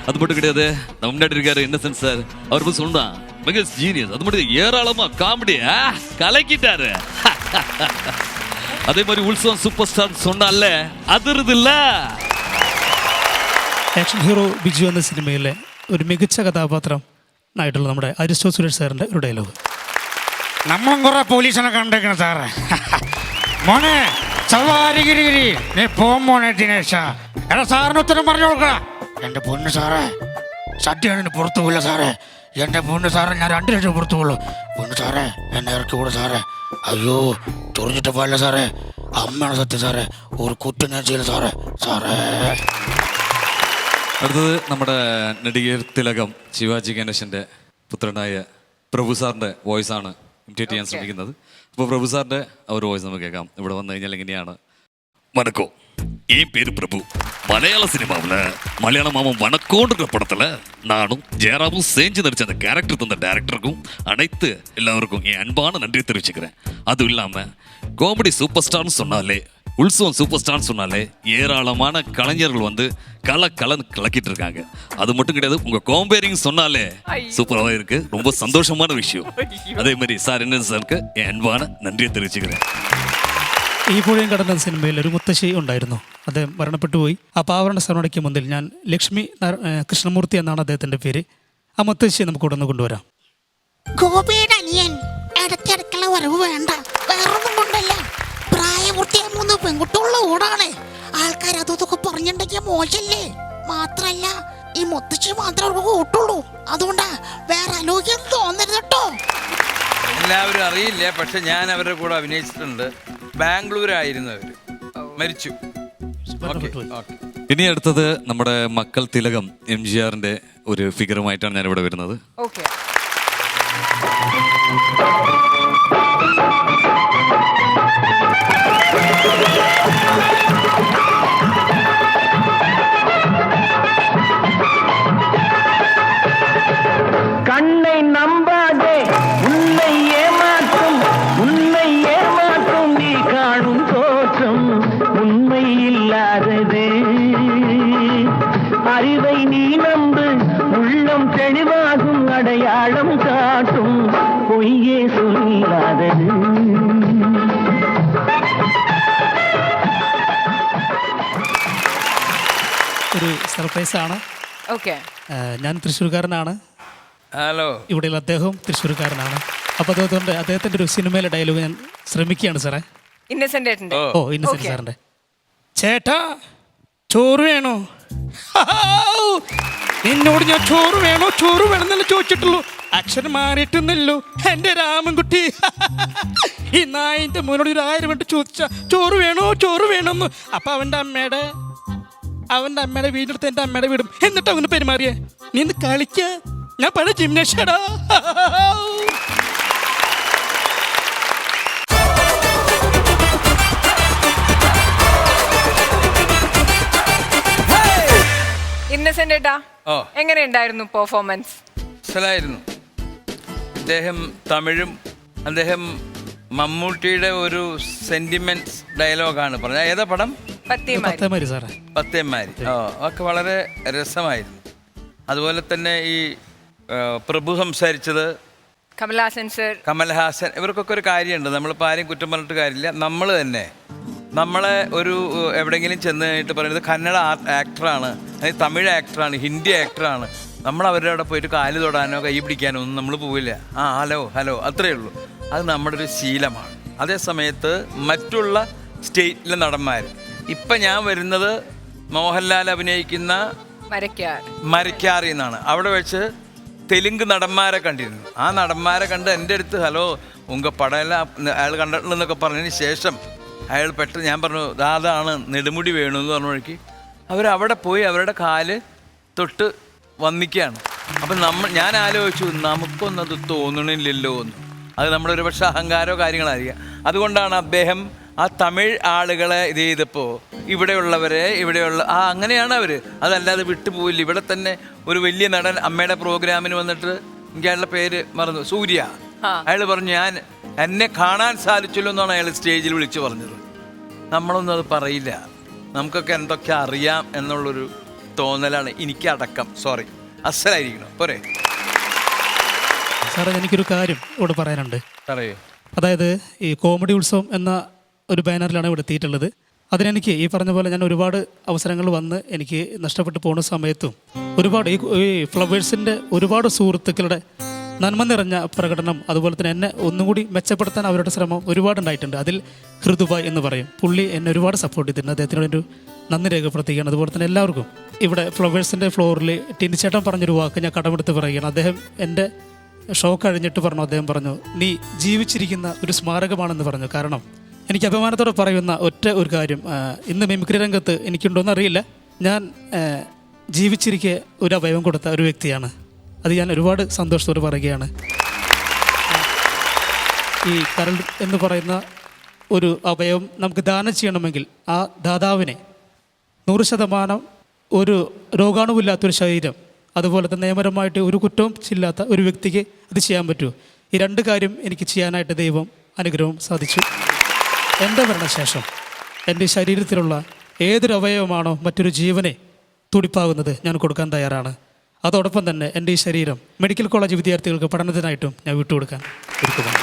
அது மட்டும் கிடையாது, நம்ம முன்னாடி இருக்காரு இன்னசென்ட் சார். அவர் போய் சொன்னான் மிக ஜீனியஸ். அது மட்டும் ஏராளமா காமெடி கலக்கிட்டாரு. அதே மாதிரி உത്സവം சூப்பர் ஸ்டார் சொன்னால அதிருது இல்ல. ആക്ഷൻ ഹീറോ ബിജു എന്ന സിനിമയിലെ ഒരു മികച്ച കഥാപാത്രം ആയിട്ടുള്ള നമ്മുടെ അരിസ്റ്റോ സുരേഷ് സാറിൻ്റെ ഒരു ഡയലോഗ്. നമ്മളും കുറെ പോലീസിനെ കണ്ടേക്കണം സാറേ. മോനെ സവാരിഗിരി, നീ പോം മോനെ ദിനേശ. എടാ സാറിന് ഉത്തരം പറഞ്ഞു കൊടുക്ക. എൻ്റെ പൊന്ന് സാറേ, സദ്യയാണ് പുറത്തു പോയില്ല സാറേ. എൻ്റെ പൊന്ന് സാറേ, ഞാൻ 2 ലക്ഷം പുറത്തു പോയുള്ളൂ. പൊന്ന് സാറേ, എന്നെ ഇറക്കി കൂടെ സാറേ. അയ്യോ ചൊറിഞ്ഞിട്ട് പോയല്ല സാറേ, അമ്മയാണ് സത്യം സാറേ, ഒരു കുറ്റം ഞാൻ ചെയ്യില്ല സാറേ. സാറേ അടുത്തത് നമ്മുടെ നടികർ തിലകം ശിവാജി ഗണേശൻ്റെ പുത്രനായ പ്രഭു സാറിൻ്റെ വോയിസാണ് ഇമിറ്റേറ്റ് ചെയ്യാൻ ശ്രമിക്കുന്നത്. അപ്പോൾ പ്രഭു സാറിൻ്റെ ആ ഒരു വോയിസ് നമുക്ക് കേൾക്കാം. ഇവിടെ വന്നു കഴിഞ്ഞാൽ എങ്ങനെയാണ്? வணக்கம், என் பேரு பிரபு. மலையாள சினிமாவில் மலையாள மாமன் வணக்கோன்ற படத்தில் நானும் ஜெயராமும் சேர்ந்து நடிச்ச அந்த கேரக்டர் தந்த டேரக்டருக்கும் அனைத்து எல்லாருக்கும் என் அன்பான நன்றி தெரிவிச்சுக்கிறேன். அதுவும் இல்லாமல் காமெடி சூப்பர் ஸ்டார்னு சொன்னாலே, உത്സവம் சூப்பர் ஸ்டார்னு சொன்னாலே ஏராளமான கலைஞர்கள் வந்து கலக்கிட்டு இருக்காங்க. அது மட்டும் கிடையாது, உங்க கோம்பேரிங் சொன்னாலே சூப்பராக இருக்கு. ரொம்ப சந்தோஷமான விஷயம். அதே மாதிரி சார் என்ன சாருக்கு என் அன்பான நன்றியை தெரிவிச்சுக்கிறேன். ഈ പുഴയും കടന്ന സിനിമയിൽ ഒരു മുത്തശ്ശി ഉണ്ടായിരുന്നു. അദ്ദേഹം മരണപ്പെട്ടു പോയി. ആ പാവരണ സ്മരണയ്ക്ക് മുന്നിൽ ഞാൻ ലക്ഷ്മി കൃഷ്ണമൂർത്തി എന്നാണ് അദ്ദേഹത്തിൻ്റെ പേര്. ആ മുത്തശ്ശിയെ നമുക്ക് ഇവിടെ നിന്ന് കൊണ്ടുവരാം. ഗോപിയുടെ അനിയൻ ഇടയ്ക്കിടയ്ക്കുള്ള വരവ് വേണ്ട, വേറൊന്നും കൊണ്ടല്ല. പ്രായപൂർത്തിയായ 3 പെൺകുട്ടികളുള്ള ഓടാണ്. ആൾക്കാർ അതൊക്കെ പറഞ്ഞിട്ടുണ്ടെങ്കിൽ മോശല്ലേ. മാത്രല്ല ഈ മുത്തശ്ശി മാത്രമേ അവർക്ക് കൂട്ടുള്ളൂ. അതുകൊണ്ടാ വേറെ അലോക്യം തോന്നരുത് കേട്ടോ. എല്ലാവരും അറിയില്ല, പക്ഷെ ഞാൻ അവരുടെ കൂടെ അഭിനയിച്ചിട്ടുണ്ട്. ബാംഗ്ലൂരായിരുന്നു അവർ, മരിച്ചു. ഇനി അടുത്തത് നമ്മുടെ മക്കൾ തിലകം MGRന്റെ ഒരു ഫിഗറുമായിട്ടാണ് ഞാൻ ഇവിടെ വരുന്നത്. கண்ணை நம்பாதே, உன்னை ஏமாற்றும் நீ காணும் தோற்றம் உண்மை இல்லாதது. அறிவை நீ நம்பு, உள்ளம் தெளிவாகும், அடையாளம் காட்டும் பொய்யே சொல்லி സർപ്രൈസാണ്. ഓക്കെ. ഞാൻ തൃശ്ശൂർക്കാരനാണ്. ഹലോ. ഇവിടെയുള്ള അദ്ദേഹവും തൃശ്ശൂർക്കാരനാണ്. അപ്പോൾ അതുകൊണ്ട് അദ്ദേഹത്തിൻ്റെ ഒരു സിനിമയിലെ ഡയലോഗ് ഞാൻ ശ്രമിക്കുകയാണ് സാറേ. ഇന്നസെന്റ് ഏട്ടൻ്റെ. ഓ ഇന്നസെന്റ് സാറിൻ്റെ. ചേട്ടാ ചോറ് വേണോ? നിന്നോട് ഞാൻ ചോറ് വേണമെന്നല്ല ചോദിച്ചിട്ടുള്ളൂ. അക്ഷരം മാറിയിട്ടൊന്നുമല്ലോ എൻ്റെ രാമൻകുട്ടി. ഈ നായിൻ്റെ മോനോട് 1000 വട്ടം ചോദിച്ച ചോറ് വേണമെന്ന്. അപ്പം അവൻ്റെ അമ്മയുടെ വീടെടുത്ത് എൻ്റെ അമ്മയുടെ വീടും. എന്നിട്ട് അവന് പെരുമാറിയേ. നീ ഒന്ന് കളിക്ക, ഞാൻ പഴയ ജിംനേഷ്യടാ. ഇന്നസെന്റ് ഏട്ടാ, എങ്ങനെയുണ്ടായിരുന്നു പെർഫോമൻസ്? മനസ്സിലായിരുന്നു. അദ്ദേഹം തമിഴും അദ്ദേഹം മമ്മൂട്ടിയുടെ ഒരു സെന്റിമെന്റ്സ് ഡയലോഗാണ് പറഞ്ഞത്. ഏതാ പടം? പത്തേമാരി. ഒക്കെ വളരെ രസമായിരുന്നു. അതുപോലെ തന്നെ ഈ പ്രഭു സംസാരിച്ചത്, കമൽഹാസൻ ഇവർക്കൊക്കെ ഒരു കാര്യമുണ്ട്. നമ്മളിപ്പോൾ ആരെയും കുറ്റം പറഞ്ഞിട്ട് കാര്യമില്ല. നമ്മൾ തന്നെ നമ്മളെ ഒരു എവിടെയെങ്കിലും ചെന്ന് കഴിഞ്ഞിട്ട് പറയുന്നത് കന്നഡ ആക്ടറാണ്, അല്ലെങ്കിൽ തമിഴ് ആക്ടറാണ്, ഹിന്ദി ആക്ടറാണ്, നമ്മൾ അവരുടെ അവിടെ പോയിട്ട് കാല് തൊടാനോ കൈ പിടിക്കാനോ ഒന്നും നമ്മൾ പോവില്ല. ഹലോ അത്രയേ ഉള്ളൂ. അത് നമ്മുടെ ഒരു ശീലമാണ്. അതേ സമയത്ത് മറ്റുള്ള സ്റ്റേറ്റിലെ നടന്മാർ, ഇപ്പം ഞാൻ വരുന്നത് മോഹൻലാൽ അഭിനയിക്കുന്ന മരക്കാറിൽ നിന്നാണ്. അവിടെ വെച്ച് തെലുങ്ക് നടന്മാരെ കണ്ടിരുന്നു. ആ നടന്മാരെ കണ്ട് എൻ്റെ അടുത്ത് ഹലോ ഉങ്ക പടമെല്ലാം അയാൾ കണ്ടിട്ടുണ്ടെന്നൊക്കെ പറഞ്ഞതിന് ശേഷം അയാൾ പെട്ടെന്ന് ഞാൻ പറഞ്ഞു അതാണ് നെടുമുടി വേണമെന്ന് പറഞ്ഞൊഴുക്കി അവരവിടെ പോയി അവരുടെ കാല് തൊട്ട് വന്നിക്കുകയാണ്. അപ്പം ഞാൻ ആലോചിച്ചു നമുക്കൊന്നത് തോന്നണില്ലല്ലോ എന്ന്. അത് നമ്മുടെ ഒരു പക്ഷേ അഹങ്കാരമോ കാര്യങ്ങളായിരിക്കാം. അതുകൊണ്ടാണ് അദ്ദേഹം ആ തമിഴ് ആളുകളെ ഇത് ചെയ്തപ്പോൾ ഇവിടെയുള്ള അങ്ങനെയാണ് അവർ. അതല്ലാതെ വിട്ടുപോയില്ല. ഇവിടെ തന്നെ ഒരു വലിയ നടൻ അമ്മയുടെ പ്രോഗ്രാമിന് വന്നിട്ട് എനിക്ക് അയാളുടെ പേര് മറന്നു, സൂര്യ. അയാൾ പറഞ്ഞു എന്നെ കാണാൻ സാധിച്ചല്ലോ എന്നാണ് അയാൾ സ്റ്റേജിൽ വിളിച്ചു പറഞ്ഞത്. നമ്മളൊന്നും അത് പറയില്ല. നമുക്കൊക്കെ എന്തൊക്കെ അറിയാം എന്നുള്ളൊരു തോന്നലാണ് എനിക്കടക്കം. സോറി, അസലായിരിക്കണം പോരെ. സാറേ എനിക്കൊരു കാര്യം ഇവിടെ പറയാനുണ്ട്. പറയൂ. അതായത് ഈ കോമഡി ഉത്സവം എന്ന ഒരു ബാനറിലാണ് ഇവിടെ എത്തിയിട്ടുള്ളത്. അതിനെനിക്ക് ഈ പറഞ്ഞ പോലെ ഞാൻ ഒരുപാട് അവസരങ്ങൾ വന്ന് എനിക്ക് നഷ്ടപ്പെട്ടു പോകുന്ന സമയത്തും ഒരുപാട് ഈ ഫ്ലവേഴ്സിൻ്റെ ഒരുപാട് സുഹൃത്തുക്കളുടെ നന്മ നിറഞ്ഞ പ്രകടനം, അതുപോലെ തന്നെ എന്നെ ഒന്നുകൂടി മെച്ചപ്പെടുത്താൻ അവരുടെ ശ്രമം ഒരുപാടുണ്ടായിട്ടുണ്ട്. അതിൽ ഹൃദുബായ് എന്ന് പറയും, പുള്ളി എന്നെ ഒരുപാട് സപ്പോർട്ട് ചെയ്തിട്ടുണ്ട്. അദ്ദേഹത്തിനൊരു നന്ദി രേഖപ്പെടുത്തുകയാണ്. അതുപോലെ തന്നെ എല്ലാവർക്കും ഇവിടെ ഫ്ലവേഴ്സിൻ്റെ ഫ്ലോറിൽ ടിനിച്ചേട്ടൻ പറഞ്ഞൊരു വാക്ക് ഞാൻ കടമെടുത്ത് പറയുകയാണ്. അദ്ദേഹം എൻ്റെ ഷോ കഴിഞ്ഞിട്ട് അദ്ദേഹം പറഞ്ഞു നീ ജീവിച്ചിരിക്കുന്ന ഒരു സ്മാരകമാണെന്ന് പറഞ്ഞു. കാരണം എനിക്ക് അഭിമാനത്തോടെ പറയുന്ന ഒരു കാര്യം, ഇന്ന് മിമിക്രി രംഗത്ത് എനിക്കുണ്ടോയെന്ന് അറിയില്ല, ഞാൻ ജീവിച്ചിരിക്കെ ഒരു അവയവം കൊടുത്ത ഒരു വ്യക്തിയാണ്. അത് ഞാൻ ഒരുപാട് സന്തോഷത്തോടെ പറയുകയാണ്. ഈ കരൾ എന്ന് പറയുന്ന ഒരു അവയവം നമുക്ക് ദാനം ചെയ്യണമെങ്കിൽ ആ ദാതാവിനെ 100% ഒരു രോഗാണുവില്ലാത്തൊരു ശരീരം, അതുപോലെ തന്നെ നിയമപരമായിട്ട് ഒരു കുറ്റവും ഇല്ലാത്ത ഒരു വ്യക്തിക്ക് ഇത് ചെയ്യാൻ പറ്റുമോ? ഈ 2 കാര്യം എനിക്ക് ചെയ്യാനായിട്ട് ദൈവം അനുഗ്രഹം സാധിച്ചു. എൻ്റെ മരണശേഷം എൻ്റെ ശരീരത്തിലുള്ള ഏതൊരു അവയവമാണോ മറ്റൊരു ജീവനെ തുടിപ്പാകുന്നത് ഞാൻ കൊടുക്കാൻ തയ്യാറാണ്. അതോടൊപ്പം തന്നെ എൻ്റെ ഈ ശരീരം മെഡിക്കൽ കോളേജ് വിദ്യാർത്ഥികൾക്ക് പഠനത്തിനായിട്ടും ഞാൻ വിട്ടുകൊടുക്കാൻ ഒരുക്കുന്നുണ്ട്.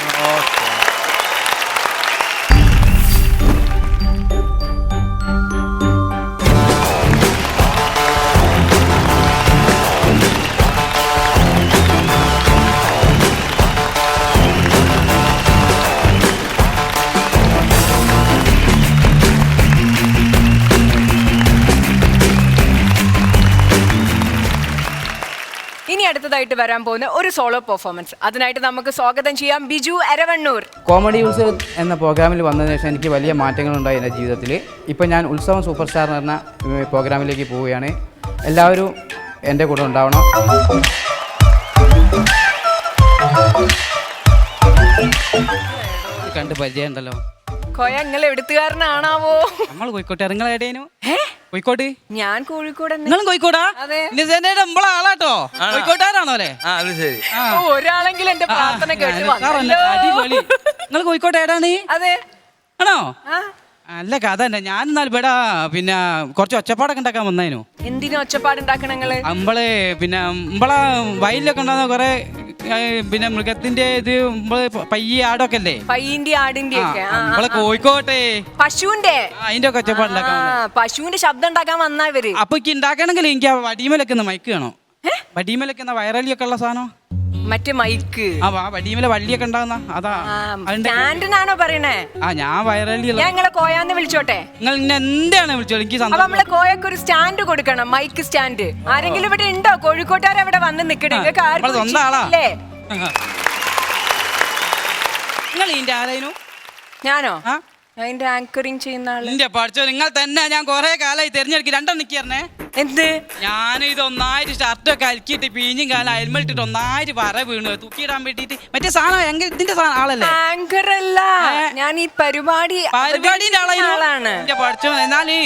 ഇനി അടുത്തതായിട്ട് വരാൻ പോകുന്ന ഒരു സോളോ പെർഫോമൻസ്, അതിനായിട്ട് നമുക്ക് സ്വാഗതം ചെയ്യാം ബിജു അരവണ്ണൂർ. കോമഡി ഉത്സവം എന്ന പ്രോഗ്രാമിൽ വന്നതിന് ശേഷം എനിക്ക് വലിയ മാറ്റങ്ങളുണ്ടായി എൻ്റെ ജീവിതത്തിൽ. ഇപ്പം ഞാൻ ഉത്സവം സൂപ്പർ സ്റ്റാർ എന്ന പ്രോഗ്രാമിലേക്ക് പോവുകയാണ്. എല്ലാവരും എൻ്റെ കൂടെ ഉണ്ടാവണം. കണ്ട് പരിചയമുണ്ടല്ലോ. നിങ്ങൾ എവിടുത്തുകാരനാണാവോ? നമ്മൾ കോഴിക്കോട്ട്. നിങ്ങളെവിടെയായിരുന്നു? കോഴിക്കോട്ട്. ഞാൻ കോഴിക്കോട്. നിങ്ങളും കോഴിക്കോടാ? നമ്മളെ ആളാട്ടോ. കോഴിക്കോട്ടുകാരാണോ അല്ലേ? അത് ശരി. ഒരാളെങ്കിലും എന്റെ പ്രാർത്ഥന കേട്ടു. നിങ്ങൾ കോഴിക്കോട്ട് ഏടാണ്? അതെ. ആണോ? നല്ല കഥ തന്നെ. ഞാൻ എന്നാൽ ഇവിടെ പിന്നെ കുറച്ച് ഒച്ചപ്പാടൊക്കെ ഉണ്ടാക്കാൻ വന്നേനു. എന്തിനാ ഒച്ചപ്പാടുണ്ടാക്കണം നിങ്ങള്? നമ്മള് പിന്നെ നമ്മളെ വയലിലൊക്കെ ഉണ്ടാകുന്ന കുറെ പിന്നെ മൃഗത്തിന്റെ ഇത് പയ്യ ആടൊക്കെ അല്ലേ? പയ്യന്റെ ആടിന്റെ ഒക്കെ. നമ്മളെ കോഴിക്കോട്ടെ പശുവിന്റെ അതിന്റെ ഒക്കെ ഒച്ചപ്പാടുണ്ടാക്കാൻ. പശുവിന്റെ ശബ്ദം ഉണ്ടാക്കാൻ വന്നാ ഇവര്. അപ്പൊ എനിക്ക് ഉണ്ടാക്കണമെങ്കിൽ എനിക്ക് ആ വടിമേലൊക്കെ മൈക്ക് വേണോ? വടിമേലൊക്കെ വയറലിയൊക്കെ ഉള്ള സാധനം. മറ്റേ മൈക്ക്. ആ വടിമേലെ വള്ളിയൊക്കെ ഉണ്ടാകുന്ന അതാ. സ്റ്റാൻഡിനാണോ പറയണേ? ഞാൻ വയറലി. ഞാൻ നിങ്ങളെ കോയാന്ന് വിളിച്ചോട്ടെ? നിങ്ങൾ എന്താണ് വിളിച്ചോളൂ, എനിക്ക് അപ്പൊ നമ്മളെ കോയക്ക് ഒരു സ്റ്റാൻഡ് കൊടുക്കണം, മൈക്ക് സ്റ്റാൻഡ്. ആരെങ്കിലും ഇവിടെ ഉണ്ടോ? കോഴിക്കോട്ടുകാരെ അവിടെ വന്ന് നിക്കണേ. സ്വന്തം ആളാ. നിങ്ങൾ ഇതിന്റെ ആരായിരുന്നു? ഞാനോ? അതിന്റെ ആങ്കറിങ് ചെയ്യുന്ന ആള്. എന്റെ പഠിച്ചോ, നിങ്ങൾ തന്നെ. ഞാൻ കൊറേ കാലമായി തെരഞ്ഞെടുക്കി രണ്ടെണ്ണം നിക്കറിനെ. എന്ത്? ഞാൻ ഇത് ഒന്നായിട്ട് ഷർട്ടൊക്കെ അലക്കിയിട്ട് പിഴിഞ്ഞും കാലം അയൽമലിട്ടിട്ട് ഒന്നായിട്ട് വര വീണു തൂക്കിയിടാൻ വേണ്ടിട്ട്. മറ്റേ സാധനം ഇതിന്റെ ആളല്ലേ? ആങ്കർ അല്ല, ഞാൻ ഈ പരിപാടിന്റെ ആളാണ്. എന്റെ പഠിച്ചോ, എന്നാല്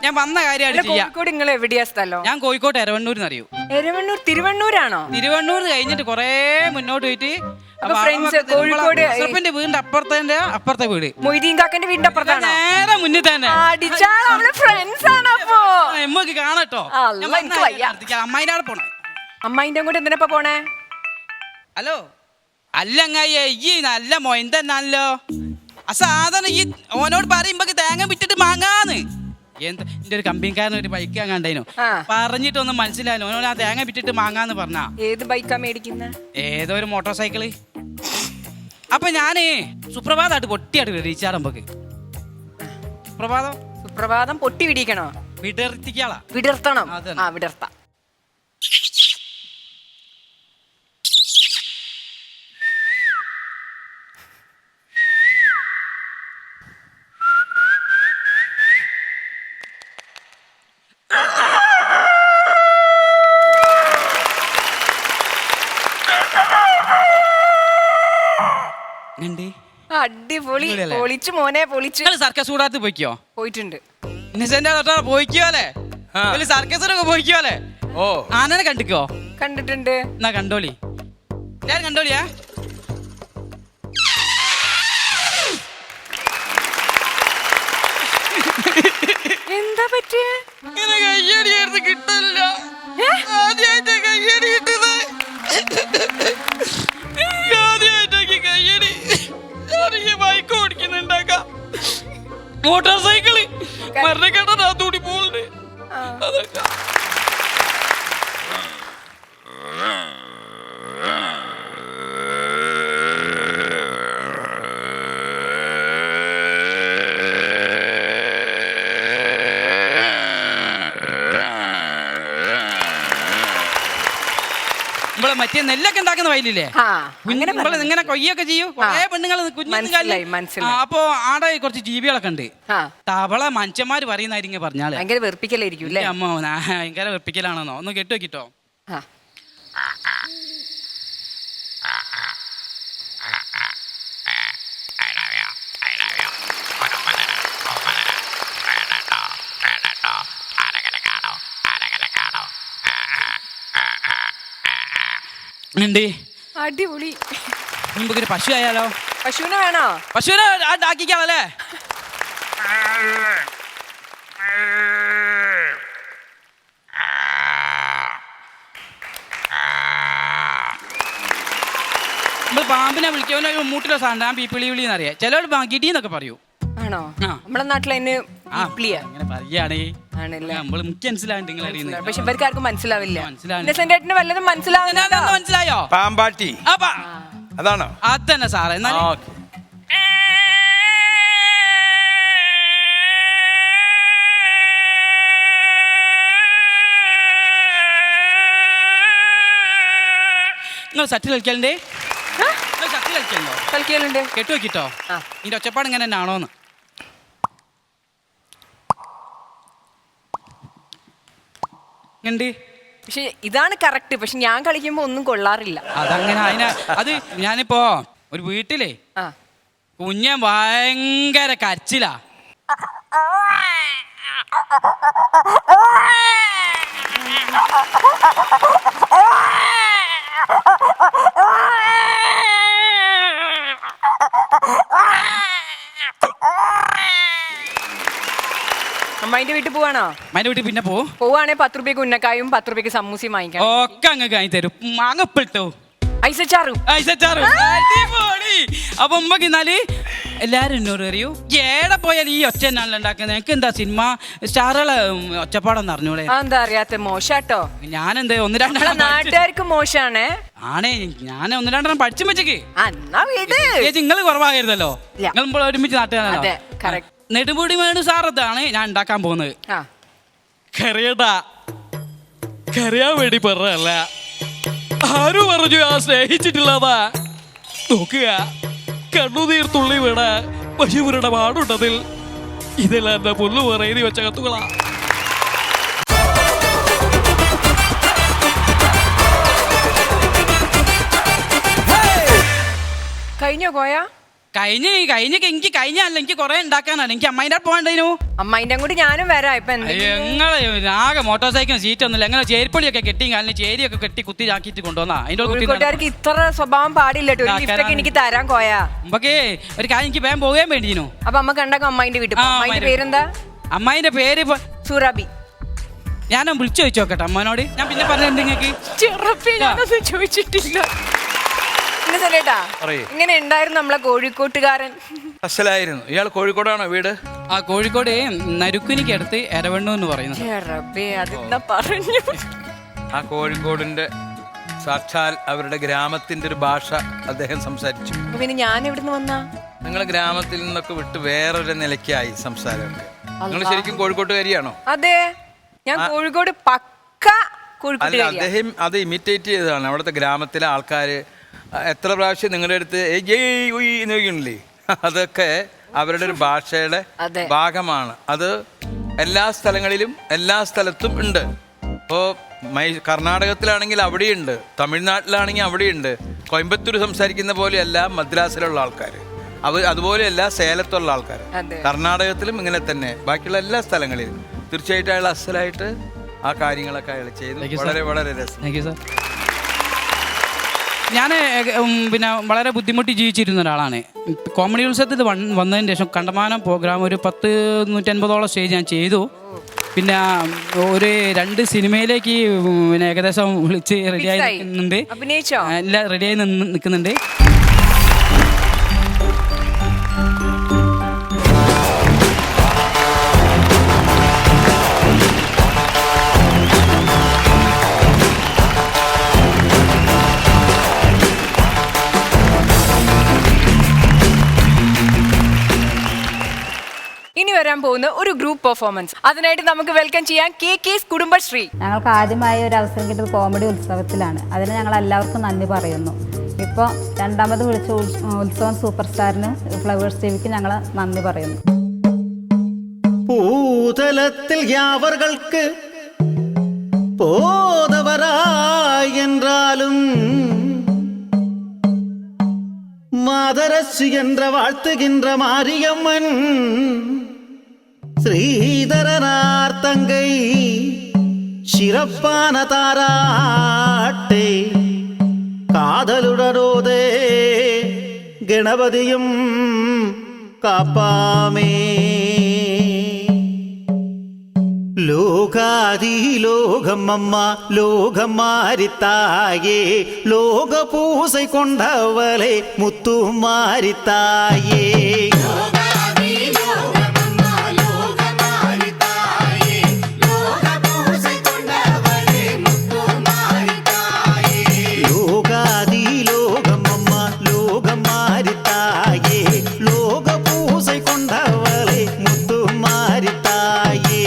ഞാൻ വന്ന കാര്യം കോഴിക്കോട്. നിങ്ങൾ എവിടെയാ സ്ഥലം? ഞാൻ കോഴിക്കോട്ട് എരവണ്ണൂരിന്ന് അറിയൂ. എരവണ്ണൂർ തിരുവണ്ണൂരാണോ? തിരുവണ്ണൂർ കഴിഞ്ഞിട്ട് കൊറേ മുന്നോട്ട് പോയിട്ട് കോഴിക്കോട് വീടിന്റെ അപ്പുറത്തെ വീട് മൊയ്തീൻ കാക്കന്റെ വീടിന്റെ അപ്പുറത്താണ്. നേരെ മുന്നിൽ തന്നെ. എമ്മക്ക് കാണട്ടോ. അമ്മായിനാടെ പോണേ. അമ്മായിന്റെ കൂടെ എന്തിനാ പോണേ? ഹലോ, അല്ലങ്ങായി ഈ നല്ല മൊയന്തല്ലോ. ആ സാധനം ഈ ഓനോട് പറയുമ്പോ തേങ്ങ വിറ്റിട്ട് മാങ്ങാന്ന്. എന്റെ ഒരു കമ്പനിക്കാരൻ ഒരു ബൈക്ക് അങ്ങാണ്ടേനു പറഞ്ഞിട്ടൊന്നും മനസ്സിലായല്ലോ. ഓനോട് ആ തേങ്ങ വിറ്റിട്ട് മാങ്ങാന്ന് പറഞ്ഞാ. ഏത് ബൈക്കാ മേടിക്കുന്ന? ഏതോ ഒരു മോട്ടോർ സൈക്കിള്. അപ്പൊ ഞാന് സുപ്രഭാതമായിട്ട് പൊട്ടിയായിട്ട് റീച്ചാറുമ്പോക്ക്. സുപ്രഭാതം പൊട്ടി വിടിക്കണോ? വിടർത്തിക്കാളാ. വിടർത്തണം. വിടർത്താം. അടിപൊളി. പൊളിച്ചു മോനെ, പൊളിച്ചു. സർക്കസ് കൂടാത്ത് പോയിക്കോ? പോയിട്ടുണ്ട്. പോയിക്കോല്ലേ? സർക്കസിനൊക്കെ പോയിക്കോല്ലേ? ഓ, ആനനെ കണ്ടിക്കോ? കണ്ടിട്ടുണ്ട്. എന്നാ കണ്ടോളി. ഞാൻ കണ്ടോളിയാ. എന്താ പറ്റിയ? കയ്യടിയായിരുന്നു, കിട്ടില്ല. ആദ്യമായിട്ട് കയ്യടി കിട്ടുന്നത്. ബൈക്ക് ഓടിക്കുന്നുണ്ടാക്കാം, മോട്ടോർ സൈക്കിള് മരണക്കെട്ടൂടി പോകുന്നുണ്ട്. അതൊക്കെ നമ്മളെ മറ്റേ നെല്ലൊക്കെ ഉണ്ടാക്കുന്ന വയലില്ലേ, ഇങ്ങനെ കൊയ്യൊക്കെ ചെയ്യൂ. കൊറേ പെണ്ണുങ്ങൾ കുഞ്ഞു. അപ്പൊ ആടെ കുറച്ച് ജീവികളൊക്കെ ഉണ്ട്. തവള മനുഷ്യന്മാര് പറയുന്നായിരിക്കും പറഞ്ഞാല് ഭയങ്കര വെറുപ്പിക്കലായിരിക്കും. അമ്മ ഭയങ്കര വെറുപ്പിക്കലാണെന്നോ? ഒന്ന് കേട്ടു വെക്കിട്ടോ. അടിപൊളി. നമുക്കൊരു പശു ആയാലോ? പശുവിനെ വേണോ? പശുവിനെ ആക്കിക്കാവല്ലേ? നമ്മൾ പാമ്പിനെ വിളിക്കുന്ന മൂട്ടിലെ സാധനം ഞാൻ പീപ്പിളി വിളിന്ന് അറിയാം. ചിലവർ ഗിടിന്നൊക്കെ പറയൂ. ആണോ? നമ്മളെ നാട്ടിൽ അങ്ങനെ പറയാണേ. നമ്മള് മുഖ്യ മനസ്സിലാവുണ്ട് നിങ്ങൾ അറിയുന്നത്. പക്ഷെ ഇവർക്ക് ആർക്കും മനസ്സിലാവില്ല. വല്ലതും മനസ്സിലായോ? പാമ്പാട്ടി അതാണോ? അത് തന്നെ സാറേ. എന്നാലും നിങ്ങൾ സറ്റിൽ കളിക്കലുണ്ട്? കളിക്കലുണ്ട്. കേട്ടു നോക്കിട്ടോ ഇതിന്റെ ഒച്ചപ്പാട് ഇങ്ങനെ തന്നെ ആണോന്ന്. പക്ഷെ ഇതാണ് കറക്റ്റ്. പക്ഷെ ഞാൻ കളിക്കുമ്പോ ഒന്നും കൊള്ളാറില്ല. അതങ്ങനെ അത് ഞാനിപ്പോ ഒരു വീട്ടിലേ കുഞ്ഞൻ ഭയങ്കര കരച്ചിലാ. അമ്മായിന്റെ വീട്ടിൽ പോവാണോ? അമ്മായിന്റെ വീട്ടിൽ പിന്നെ പോവാണെ 10 രൂപയ്ക്ക് ഉന്നക്കായും 10 രൂപയ്ക്ക് സമൂസയും വാങ്ങിക്കാം. ഒക്കെ അങ്ങ് കഴിഞ്ഞ് തരും. മാങ്ങപ്പിട്ടോ ഐസച്ചാറും. അപ്പൊ ഉമ്മക്ക് എന്നാല് എല്ലാരും എന്നോട് അറിയൂ ഏടെ പോയാൽ ഈ ഒച്ച എന്നാണല്ലോ ഉണ്ടാക്കുന്നത്. എനിക്ക് എന്താ സിനിമ സ്റ്റാറുകളെ ഒച്ചപ്പാടെന്ന് അറിഞ്ഞൂടെ? എന്താ അറിയാത്ത മോശാട്ടോ. ഞാനെന്താ 1-2 നാട്ടുകാർക്ക് മോശാണേ. ആണേ ഞാൻ 1-2 പഠിച്ചു വെച്ചേക്ക്. നിങ്ങള് കുറവാകരുതല്ലോ. നിങ്ങൾ ഒരുമിച്ച് നാട്ടുകാരാണോ? നെടുമുടി വേണു സാറത്താണ് ഞാൻ ഉണ്ടാക്കാൻ പോകുന്നത്. കറിയടാ കറിയാൻ വേണ്ടി പറഞ്ഞല്ല, ആരും പറഞ്ഞു ആ സ്നേഹിച്ചിട്ടില്ലാതാ. നോക്കുക കണ്ണുനീർ തുള്ളി വീണ പശുവിരുടെ പാടുണ്ടതിൽ. ഇതെല്ലാം എന്റെ പുല്ലു പറയതി വെച്ച കത്തുകളാ. കഴിഞ്ഞോ കോയ? എനിക്ക് കഴിഞ്ഞല്ല, എനിക്ക് കുറെ ഉണ്ടാക്കാനാണ്. എനിക്ക് അമ്മായിന്റെ പോകണ്ടേനു. അമ്മായിന്റെ കൂടി ഞാനും വരാം. ഇപ്പൊ ഞങ്ങള് ആകെ മോട്ടോർ സൈക്കിളിന് സീറ്റ് ഒന്നുമില്ല. എങ്ങനെ ചേരിപ്പൊളിയൊക്കെ കെട്ടി കാലിന് ചേരിയൊക്കെ കെട്ടി കുത്തി ആക്കിയിട്ട് കൊണ്ടുവന്നാ. അതിന്റെ ഇത്ര സ്വഭാവം പാടില്ല. എനിക്ക് തരാൻ കോയാ. നമുക്ക് ഒരു കാര്യം എനിക്ക് വേഗം പോകാൻ വേണ്ടിനു. അപ്പൊ അമ്മക്ക് ഉണ്ടാക്കാം അമ്മായിന്റെ വീട്ടിൽ. അമ്മായിന്റെ പേരെന്താ? അമ്മായിന്റെ പേര് സുറബി. ഞാനും വിളിച്ചു ചോദിച്ചു നോക്കട്ടെ അമ്മനോട്. ഞാൻ പിന്നെ പറഞ്ഞ നിങ്ങൾക്ക് ചോദിച്ചിട്ടില്ല. ഇങ്ങനെ ഉണ്ടായിരുന്നു നമ്മളെ കോഴിക്കോട്ടുകാരൻ. അസലായിരുന്നു. ഇയാൾ കോഴിക്കോടാണോ വീട്? ആ കോഴിക്കോട് നരുക്കുനിക്ക് അടുത്ത് എരവണ്ണു എന്ന് പറയുന്നത്. ആ കോഴിക്കോടിന്റെ സാക്ഷാൽ അവരുടെ ഗ്രാമത്തിന്റെ ഒരു ഭാഷ അദ്ദേഹം സംസാരിച്ചു. പിന്നെ ഞാൻ എവിടുന്ന് വന്നാ? നിങ്ങൾ ഗ്രാമത്തിൽ നിന്നൊക്കെ വിട്ട് വേറൊരു നിലയ്ക്കായി സംസാരമൊക്കെ. നിങ്ങൾ ശരിക്കും കോഴിക്കോട്ടുകാരിയാണോ? അതെ, ഞാൻ കോഴിക്കോട് പക്ക കോഴിക്കോട്. അദ്ദേഹം അത് ഇമിറ്റേറ്റ് ചെയ്തതാണ്. അവിടുത്തെ ഗ്രാമത്തിലെ ആൾക്കാര് എത്ര പ്രാവശ്യം നിങ്ങളുടെ അടുത്ത് നോക്കിയില്ലേ, അതൊക്കെ അവരുടെ ഒരു ഭാഷയുടെ ഭാഗമാണ്. അത് എല്ലാ സ്ഥലങ്ങളിലും എല്ലാ സ്ഥലത്തും ഉണ്ട്. ഇപ്പോൾ കർണാടകത്തിലാണെങ്കിൽ അവിടെയുണ്ട്, തമിഴ്നാട്ടിലാണെങ്കിൽ അവിടെയുണ്ട്. കോയമ്പത്തൂർ സംസാരിക്കുന്ന പോലെയല്ല മദ്രാസിലുള്ള ആൾക്കാർ, അതുപോലെയല്ല സേലത്തുള്ള ആൾക്കാർ. കർണാടകത്തിലും ഇങ്ങനെ തന്നെ, ബാക്കിയുള്ള എല്ലാ സ്ഥലങ്ങളിലും. തീർച്ചയായിട്ടും അയാൾ അസലായിട്ട് ആ കാര്യങ്ങളൊക്കെ അയാൾ ചെയ്തു. വളരെ വളരെ രസം. ഞാൻ പിന്നെ വളരെ ബുദ്ധിമുട്ടി ജീവിച്ചിരുന്ന ഒരാളാണ്. കോമഡി ഉത്സവത്തിൽ വന്നതിന് ശേഷം കണ്ടമാനം പ്രോഗ്രാം ഒരു 150-150 സ്റ്റേജ് ഞാൻ ചെയ്തു. പിന്നെ ഒരു 2 സിനിമയിലേക്ക് പിന്നെ ഏകദേശം വിളിച്ച് റെഡിയായി നിൽക്കുന്നുണ്ട്. എല്ലാം റെഡിയായി നിൽക്കുന്നുണ്ട്. ഇനി വരാൻ പോകുന്ന ഒരു ഗ്രൂപ്പ് പെർഫോമൻസ്. അതിനായിട്ട് നമുക്ക് വെൽക്കം ചെയ്യാം KK's കുടുംബശ്രീ. ഞങ്ങൾക്ക് ആദ്യമായി ഒരു അവസരം കിട്ടിയത് കോമഡി ഉത്സവത്തിലാണ്. അതിന് ഞങ്ങൾ എല്ലാവർക്കും നന്ദി പറയുന്നു. ഇപ്പോൾ രണ്ടാമത് വിളിച്ച ഉത്സവം സൂപ്പർ സ്റ്റാറിന് ഫ്ലവേഴ്സ് ടിവിക്ക് ഞങ്ങൾ നന്ദി പറയുന്നു. பூதலத்தில் யாவர்களுக்கு போதவராய் என்றாலும் மாதரசு என்ற வாழ்த்துகின்ற மாரியம்மன் ஸ்ரீதரனார் தங்கை சிறப்பான தாராட்டே காதலுடனோதே கணபதியும் காப்பாமே. ലോകാദി ലോകമമ്മ ലോകമാരിത്തായേ ലോക പൂസൈ കൊണ്ടവളെ മുത്തുമാരിത്തായേ. ലോകാദി ലോകമമ്മ ലോകമാരിത്തായേ ലോക പൂസൈ കൊണ്ടവളെ മുത്തുമാരിത്തായേ.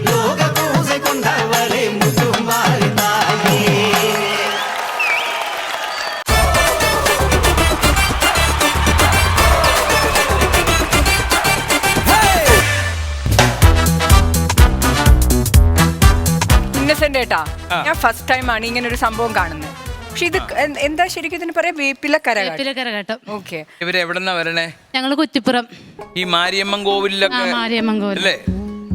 ലോക പൂസൈ കൊണ്ടവളെ മുത്തുമാരി തായേ. ഇന്നസെന്റ് ഏട്ടാ, ഞാൻ ഫസ്റ്റ് ടൈം ആണ് ഇങ്ങനെ ഒരു സംഭവം കാണുന്നത്. പക്ഷെ ഇത് എന്താ ശരിക്കും ഇതിന് പറയാ? വേപ്പില കരകാട്ടം. ഓക്കെ. ഇവരെവിടെന്നാ വരണേ? ഞങ്ങള് കുറ്റിപ്പുറം. ഈ മാരിയമ്മൻ കോവിലൊക്കെ അല്ലേ?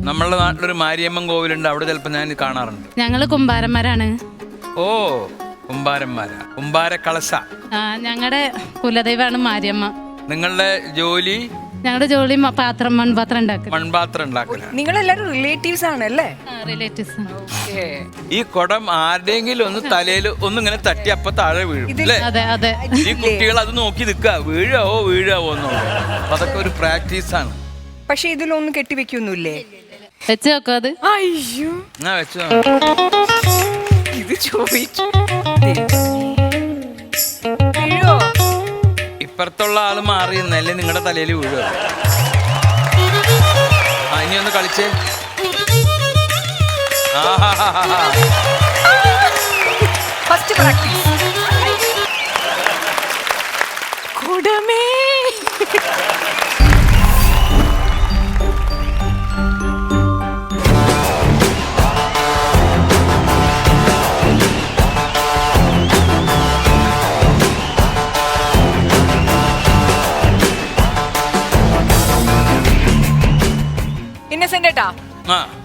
നമ്മളുടെ നാട്ടിലൊരു മാരിയമ്മൻ കോവിലുണ്ട്, അവിടെ ചിലപ്പോ ഞാൻ കാണാറുണ്ട്. ഞങ്ങള് കുമ്പാരന്മാരാണ്. ഓ, കുമ്പാരന്മാരാ. കുമ്പാര കളസ. ഞങ്ങളുടെ കുലദൈവമാണ് മാരിയമ്മ. നിങ്ങളുടെ ജോലി? ഞങ്ങളുടെ ജോലി മൺപാത്രം ഉണ്ടാക്കല. നിങ്ങളെല്ലാരും റിലേറ്റീവ്സ് ആണല്ലേ? റിലേറ്റീവ്സ്. ഈ കുടം ആരുടെയെങ്കിലും ഒന്ന് തലയിൽ ഒന്നിങ്ങനെ തട്ടി അപ്പൊ താഴെ വീഴും അല്ലേ? ഈ കുട്ടികൾ അത് നോക്കി നിൽക്കുക, വീഴാവോ എന്നുള്ളത്. അതൊക്കെ ഒരു പ്രാക്ടീസ് ആണ്. പക്ഷെ ഇതിലൊന്നും കെട്ടിവെക്കൊന്നുമില്ലേ? വെച്ച് നോക്കോ അത്? അയ്യോ, വെച്ചോ. ഇത് ചോദിച്ചു വീഴോ? ഇപ്പുറത്തുള്ള ആള് മാറി എന്നല്ലേ നിങ്ങളുടെ തലയിൽ വീഴുക. ഇനി ഒന്ന് കളിച്ചേ. First practice. കുടമേ. ഇന്നസെന്റ് ഏട്ടാ,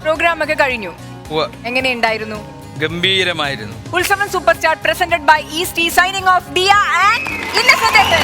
പ്രോഗ്രാം ഒക്കെ കഴിഞ്ഞു. എങ്ങനെയുണ്ടായിരുന്നു? ഗംഭീരമായിരുന്നു. ഉത്സവം super star presented by east signing of Diya and Innocent.